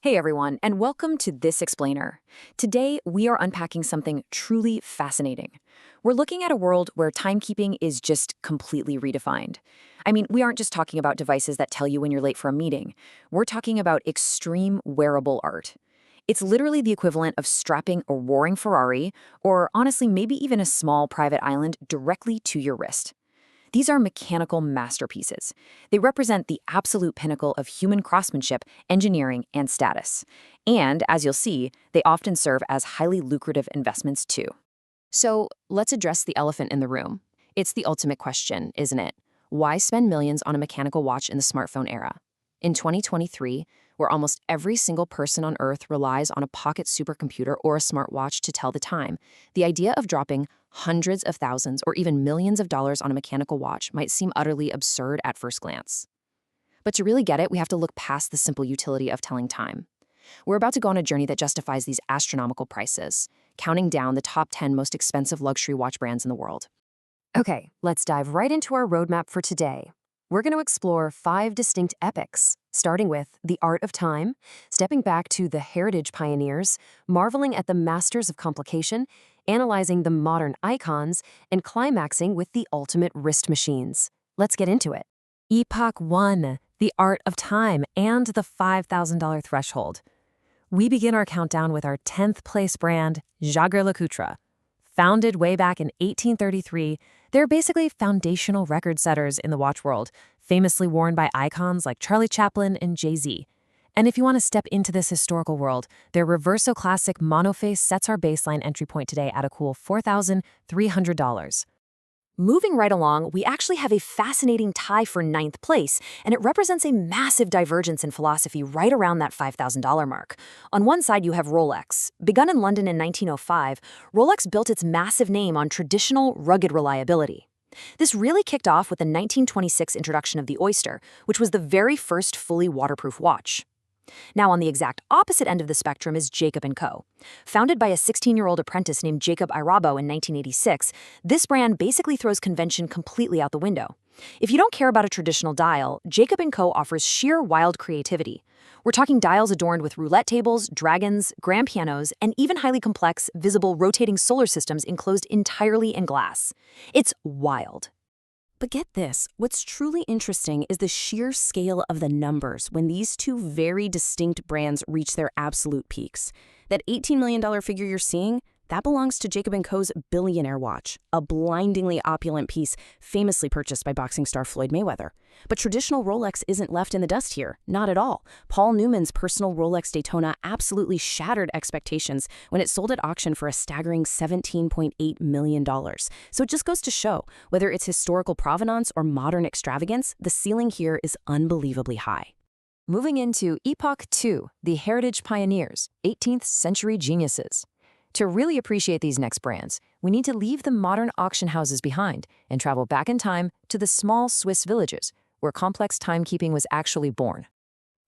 Hey everyone, and welcome to This Explainer. Today, we are unpacking something truly fascinating. We're looking at a world where timekeeping is just completely redefined. I mean, we aren't just talking about devices that tell you when you're late for a meeting. We're talking about extreme wearable art. It's literally the equivalent of strapping a roaring Ferrari, or honestly, maybe even a small private island directly to your wrist. These are mechanical masterpieces. They represent the absolute pinnacle of human craftsmanship, engineering, and status. And, as you'll see, they often serve as highly lucrative investments too. So, let's address the elephant in the room. It's the ultimate question, isn't it? Why spend millions on a mechanical watch in the smartphone era? In 2023, where almost every single person on Earth relies on a pocket supercomputer or a smartwatch to tell the time, the idea of dropping hundreds of thousands or even millions of dollars on a mechanical watch might seem utterly absurd at first glance. But to really get it, we have to look past the simple utility of telling time. We're about to go on a journey that justifies these astronomical prices, counting down the top 10 most expensive luxury watch brands in the world. Okay, let's dive right into our roadmap for today. We're going to explore 5 distinct epics, starting with the art of time, stepping back to the heritage pioneers, marveling at the masters of complication, analyzing the modern icons, and climaxing with the ultimate wrist machines. Let's get into it. Epoch 1, the art of time and the $5,000 threshold. We begin our countdown with our 10th place brand, Jaeger-LeCoultre. Founded way back in 1833, they're basically foundational record setters in the watch world, famously worn by icons like Charlie Chaplin and Jay-Z. And if you want to step into this historical world, their Reverso Classic monoface sets our baseline entry point today at a cool $4,300. Moving right along, we actually have a fascinating tie for 9th place, and it represents a massive divergence in philosophy right around that $5,000 mark. On one side, you have Rolex. Begun in London in 1905, Rolex built its massive name on traditional, rugged reliability. This really kicked off with the 1926 introduction of the Oyster, which was the very first fully waterproof watch. Now, on the exact opposite end of the spectrum is Jacob & Co. Founded by a 16-year-old apprentice named Jacob Irabo in 1986, this brand basically throws convention completely out the window. If you don't care about a traditional dial, Jacob & Co. offers sheer wild creativity. We're talking dials adorned with roulette tables, dragons, grand pianos, and even highly complex, visible rotating solar systems enclosed entirely in glass. It's wild. But get this, what's truly interesting is the sheer scale of the numbers when these two very distinct brands reach their absolute peaks. That $18 million figure you're seeing, that belongs to Jacob & Co.'s Billionaire watch, a blindingly opulent piece famously purchased by boxing star Floyd Mayweather. But traditional Rolex isn't left in the dust here, not at all. Paul Newman's personal Rolex Daytona absolutely shattered expectations when it sold at auction for a staggering $17.8 million. So it just goes to show, whether it's historical provenance or modern extravagance, the ceiling here is unbelievably high. Moving into Epoch 2, the heritage pioneers, 18th century geniuses. To really appreciate these next brands, we need to leave the modern auction houses behind and travel back in time to the small Swiss villages, where complex timekeeping was actually born.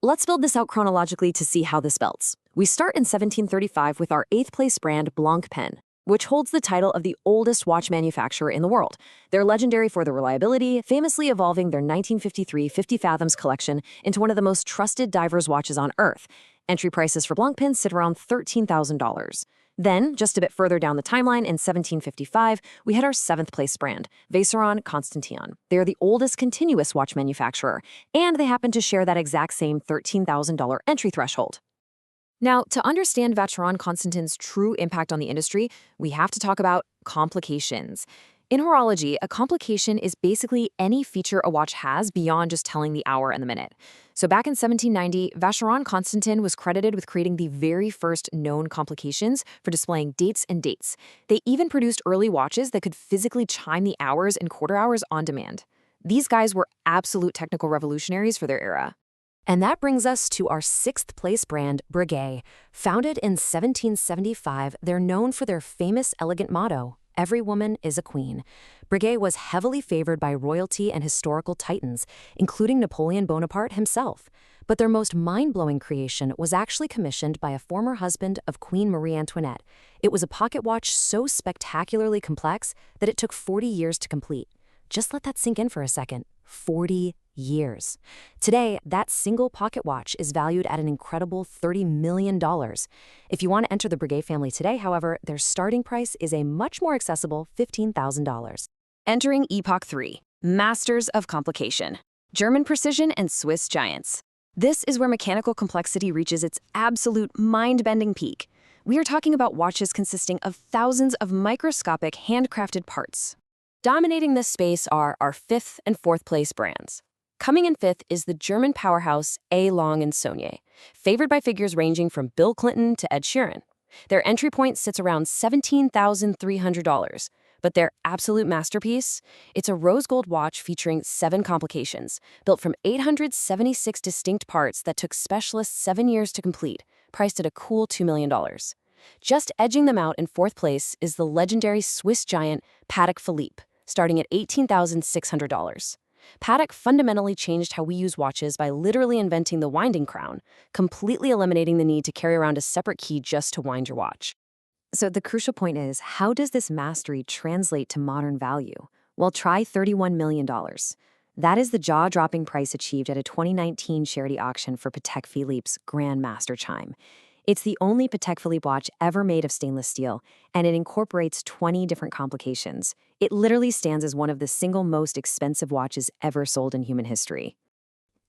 Let's build this out chronologically to see how this belts. We start in 1735 with our 8th place brand Blancpain, which holds the title of the oldest watch manufacturer in the world. They're legendary for their reliability, famously evolving their 1953 50 Fathoms collection into one of the most trusted divers' watches on Earth. Entry prices for Blancpain sit around $13,000. Then, just a bit further down the timeline, in 1755, we had our 7th place brand, Vacheron Constantin. They are the oldest continuous watch manufacturer, and they happen to share that exact same $13,000 entry threshold. Now, to understand Vacheron Constantin's true impact on the industry, we have to talk about complications. In horology, a complication is basically any feature a watch has beyond just telling the hour and the minute. So back in 1790, Vacheron Constantin was credited with creating the very first known complications for displaying dates and dates. They even produced early watches that could physically chime the hours and quarter hours on demand. These guys were absolute technical revolutionaries for their era. And that brings us to our 6th place brand, Breguet. Founded in 1775, they're known for their famous elegant motto, "Every woman is a queen." Breguet was heavily favored by royalty and historical titans, including Napoleon Bonaparte himself. But their most mind-blowing creation was actually commissioned by a former husband of Queen Marie Antoinette. It was a pocket watch so spectacularly complex that it took 40 years to complete. Just let that sink in for a second. 40 Years. Today, that single pocket watch is valued at an incredible $30 million. If you want to enter the Breguet family today, however, their starting price is a much more accessible $15,000. Entering Epoch 3, Masters of Complication. German precision and Swiss giants. This is where mechanical complexity reaches its absolute mind-bending peak. We are talking about watches consisting of thousands of microscopic handcrafted parts. Dominating this space are our fifth and fourth place brands. Coming in fifth is the German powerhouse A. Lange & Söhne, favored by figures ranging from Bill Clinton to Ed Sheeran. Their entry point sits around $17,300, but their absolute masterpiece? It's a rose gold watch featuring 7 complications, built from 876 distinct parts that took specialists 7 years to complete, priced at a cool $2 million. Just edging them out in fourth place is the legendary Swiss giant Patek Philippe, starting at $18,600. Patek fundamentally changed how we use watches by literally inventing the winding crown, completely eliminating the need to carry around a separate key just to wind your watch. So the crucial point is, how does this mastery translate to modern value? Well, try $31 million. That is the jaw-dropping price achieved at a 2019 charity auction for Patek Philippe's Grandmaster Chime. It's the only Patek Philippe watch ever made of stainless steel, and it incorporates 20 different complications. It literally stands as one of the single most expensive watches ever sold in human history.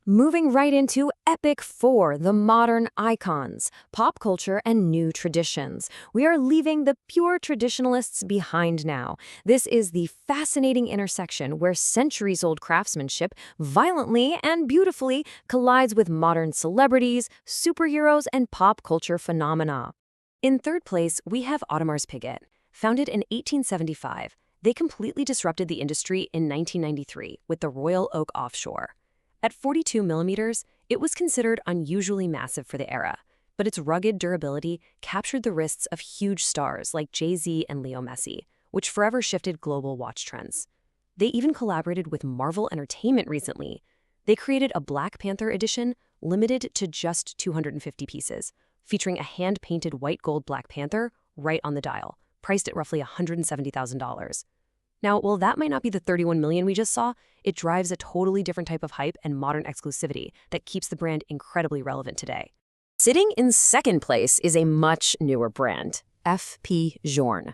Moving right into Epic 4, the modern icons, pop culture and new traditions. We are leaving the pure traditionalists behind now. This is the fascinating intersection where centuries-old craftsmanship violently and beautifully collides with modern celebrities, superheroes, and pop culture phenomena. In third place, we have Audemars Piguet. Founded in 1875, they completely disrupted the industry in 1993 with the Royal Oak Offshore. At 42 millimeters, it was considered unusually massive for the era, but its rugged durability captured the wrists of huge stars like Jay-Z and Leo Messi, which forever shifted global watch trends. They even collaborated with Marvel Entertainment recently. They created a Black Panther edition limited to just 250 pieces, featuring a hand-painted white gold Black Panther right on the dial, priced at roughly $170,000. Now, while that might not be the $31 million we just saw, it drives a totally different type of hype and modern exclusivity that keeps the brand incredibly relevant today. Sitting in second place is a much newer brand, F.P. Journe.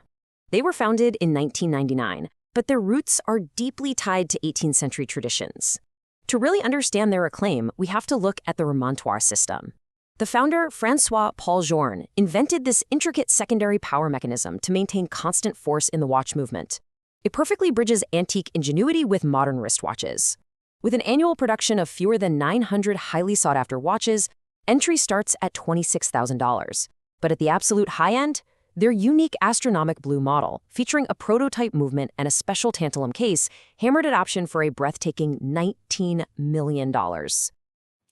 They were founded in 1999, but their roots are deeply tied to 18th century traditions. To really understand their acclaim, we have to look at the remontoir system. The founder, François-Paul Journe, invented this intricate secondary power mechanism to maintain constant force in the watch movement. It perfectly bridges antique ingenuity with modern wristwatches. With an annual production of fewer than 900 highly sought-after watches, entry starts at $26,000. But at the absolute high end, their unique astronomic blue model, featuring a prototype movement and a special tantalum case, hammered adoption for a breathtaking $19 million.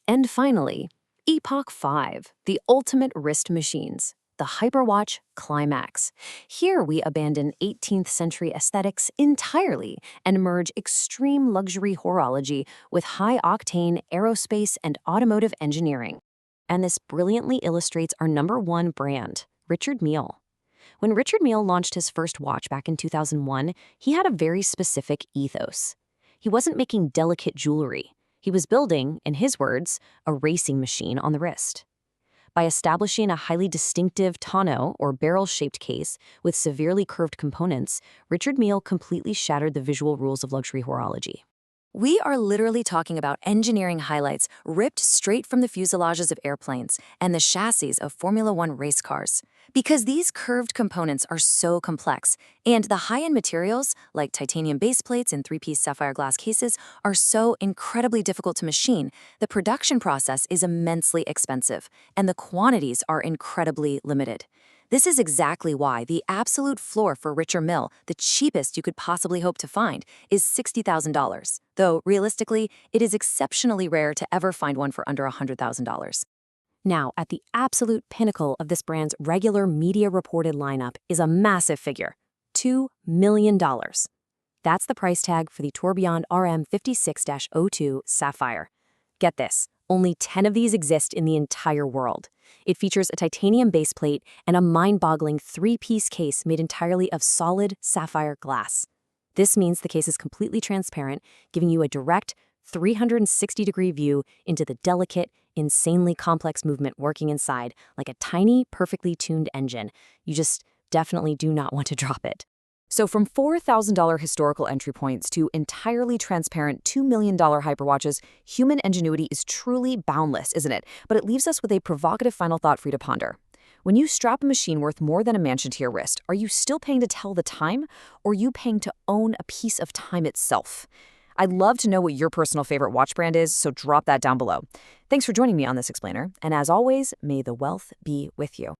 And finally, Epoch 5, the ultimate wrist machines. The Hyperwatch Climax. Here we abandon 18th century aesthetics entirely and merge extreme luxury horology with high-octane aerospace and automotive engineering. And this brilliantly illustrates our #1 brand, Richard Mille. When Richard Mille launched his first watch back in 2001, he had a very specific ethos. He wasn't making delicate jewelry. He was building, in his words, a racing machine on the wrist. By establishing a highly distinctive tonneau or barrel-shaped case with severely curved components, Richard Mille completely shattered the visual rules of luxury horology. We are literally talking about engineering highlights ripped straight from the fuselages of airplanes and the chassis of Formula One race cars. Because these curved components are so complex, and the high-end materials, like titanium base plates and 3-piece sapphire glass cases, are so incredibly difficult to machine, the production process is immensely expensive, and the quantities are incredibly limited. This is exactly why the absolute floor for Richard Mille, the cheapest you could possibly hope to find, is $60,000, though realistically, it is exceptionally rare to ever find one for under $100,000. Now, at the absolute pinnacle of this brand's regular media-reported lineup is a massive figure, $2 million. That's the price tag for the Tourbillon RM56-02 Sapphire. Get this, only 10 of these exist in the entire world. It features a titanium base plate and a mind-boggling 3-piece case made entirely of solid sapphire glass. This means the case is completely transparent, giving you a direct, 360-degree view into the delicate, insanely complex movement working inside, like a tiny, perfectly tuned engine. You just definitely do not want to drop it. So from $4,000 historical entry points to entirely transparent $2 million hyperwatches, human ingenuity is truly boundless, isn't it? But it leaves us with a provocative final thought for you to ponder. When you strap a machine worth more than a mansion to your wrist, are you still paying to tell the time, or are you paying to own a piece of time itself? I'd love to know what your personal favorite watch brand is, so drop that down below. Thanks for joining me on this explainer, and as always, may the wealth be with you.